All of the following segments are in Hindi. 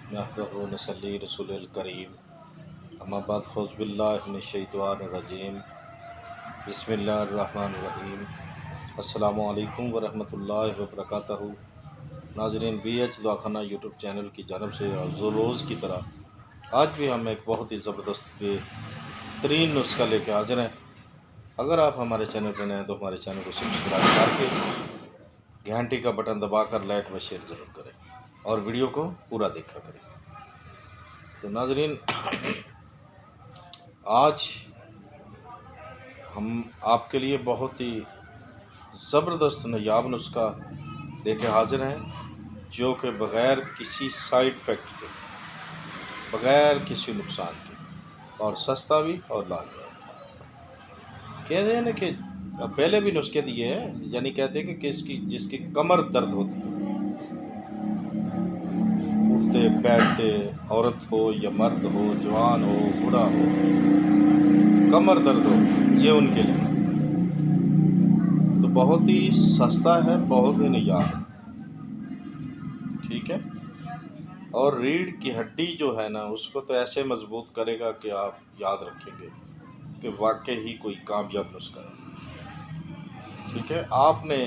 नहमदुहु व नसल्ली रसूलिल करीम अम्मा बाद फ़ौज़ बिल्लाहि मिनश शैतानिर रजीम बिस्मिल्लाहिर्रहमानिर्रहीम अस्सलामु अलैकुम व रहमतुल्लाहि व बरकातहू। नाज़रीन, BH दवाखाना यूट्यूब चैनल की जानब से रोज़ की तरह आज भी हम एक बहुत ही ज़बरदस्त बेहतरीन नुस्खा लेके हाज़िर हैं। अगर आप हमारे चैनल पर नए हैं तो हमारे चैनल को सब्सक्राइब करके घंटी का बटन दबाकर लाइक व शेयर ज़रूर करें और वीडियो को पूरा देखा करें। तो नाज़रीन, आज हम आपके लिए बहुत ही ज़बरदस्त नायाब नुस्खा लेके हाज़िर हैं, जो कि बग़ैर किसी साइड इफ़ेक्ट के, बग़ैर किसी नुकसान के, और सस्ता भी और लाजवाब। कहते हैं ना कि पहले भी नुस्खे दिए हैं, यानी कहते हैं कि जिसकी कमर दर्द होती है, उठते बैठते, औरत हो या मर्द हो, जवान हो, बूढ़ा हो, कमर दर्द हो, ये उनके लिए तो बहुत ही सस्ता है, बहुत ही नायाब है। ठीक है। और रीढ़ की हड्डी जो है ना, उसको तो ऐसे मजबूत करेगा कि आप याद रखेंगे कि वाकई ही कोई कामयाब नुस्खा है। ठीक है। आपने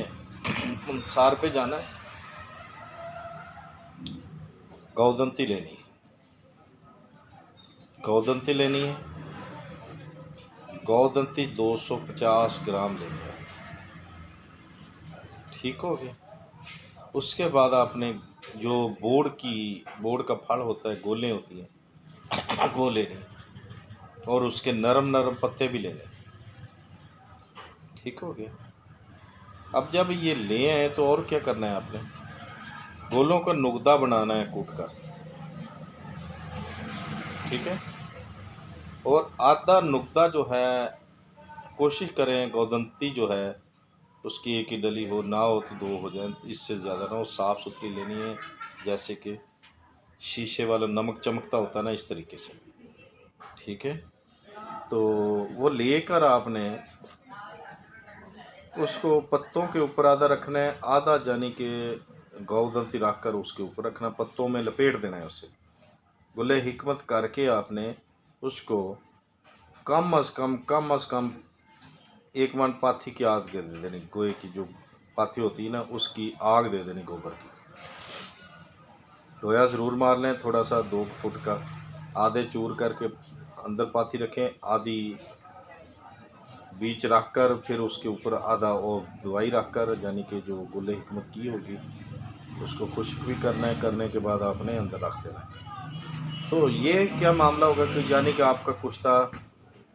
अंसार पे जाना है, गौदंती लेनी है, गौदंती लेनी है, गौदंती 250 ग्राम लेनी है। ठीक हो गया। उसके बाद आपने जो बोर्ड का फल होता है, गोलें होती हैं, वो लेनी, और उसके नरम नरम पत्ते भी लेने। ठीक हो गया। अब जब ये ले आए तो और क्या करना है, आपने गोलों का नुकदा बनाना है कूट कर। ठीक है। और आधा नुकदा जो है, कोशिश करें गौदंती जो है उसकी एक ही डली हो, ना हो तो 2 हो जाए, इससे ज़्यादा ना हो। साफ़ सुथरी लेनी है, जैसे कि शीशे वाला नमक चमकता होता है ना, इस तरीके से। ठीक है। तो वो लेकर आपने उसको पत्तों के ऊपर आधा रखना है, आधा यानी कि गौदंती रख कर उसके ऊपर रखना, पत्तों में लपेट देना है उसे। गुले हिकमत करके आपने उसको कम अज़ कम 1 मन पाथी की आग दे देनी, गोए की जो पाथी होती है ना, उसकी आग दे देनी गोबर की। लोया ज़रूर मार लें थोड़ा सा, 2 फुट का, आधे चूर करके अंदर पाथी रखें, आधी बीच रख कर, फिर उसके ऊपर आधा और दवाई रख कर, यानी कि जो गुले हिकमत की होगी उसको खुश्क भी करना है। करने के बाद आपने अंदर रख देना है। तो ये क्या मामला होगा कि यानी कि आपका कुश्ता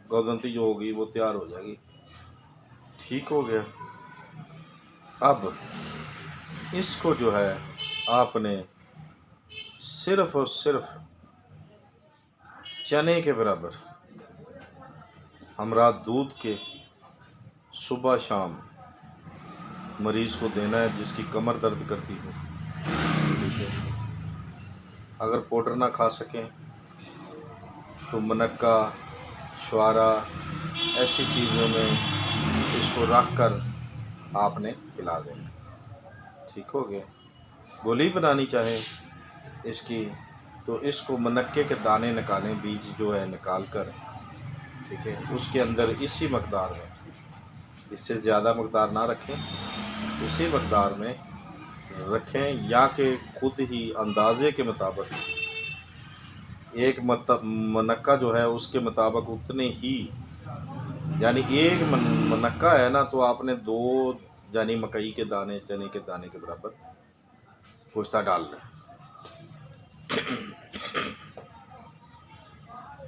गौदंती जो होगी वो तैयार हो जाएगी। ठीक हो गया। अब इसको जो है आपने सिर्फ और सिर्फ चने के बराबर हमरा दूध के सुबह शाम मरीज़ को देना है, जिसकी कमर दर्द करती हो। ठीक है। अगर पाउडर ना खा सकें तो मुनक्का, छुआरा, ऐसी चीज़ों में इसको रख कर आपने खिला देना। ठीक हो गया। गोली बनानी चाहें इसकी तो इसको मुनक्के के दाने निकालें, बीज जो है निकाल कर, ठीक है, उसके अंदर इसी मकदार में, इससे ज़्यादा मकदार ना रखें, इसी मकदार में रखें, या कि खुद ही अंदाज़े के मुताबिक एक मुनक्का जो है उसके मुताबिक उतने ही, यानी एक मुनक्का है ना, तो आपने 2 यानी मकई के दाने, चने के दाने के बराबर कुश्ता डालना है।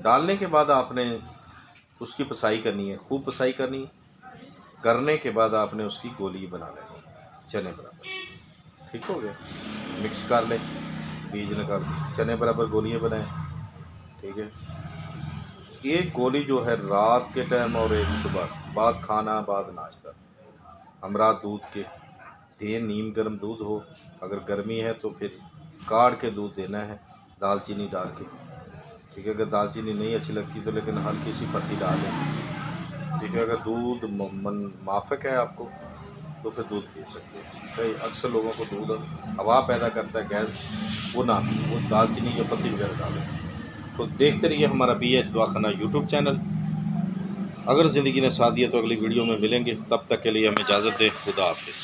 डालने के बाद आपने उसकी पसाई करनी है, खूब पसाई करनी है। करने के बाद आपने उसकी गोली बना लेनी है चने बराबर। ठीक हो गया। मिक्स कर लें, बीज निकाल, चने बराबर गोलियाँ बनाएं। ठीक है। एक गोली जो है रात के टाइम और एक सुबह, बाद खाना बाद नाश्ता, हमरा दूध के दें। नीम गर्म दूध हो, अगर गर्मी है तो फिर काढ़ के दूध देना है, दालचीनी डाल के। ठीक है। अगर दालचीनी नहीं अच्छी लगती तो लेकिन हल्की सी पत्ती डाल दें। ठीक है। अगर दूध माफ़क है आपको तो फिर दूध पी सकते हैं। कई अक्सर लोगों को दूध हवा पैदा करता है, गैस वो ना पिए, वो दालचीनी या पत्ती वगैरह डालें। तो देखते रहिए हमारा BH दवाखाना यूट्यूब चैनल। अगर ज़िंदगी ने साथ दिया तो अगली वीडियो में मिलेंगे, तब तक के लिए हमें इजाज़त दें। खुदा हाफिज़।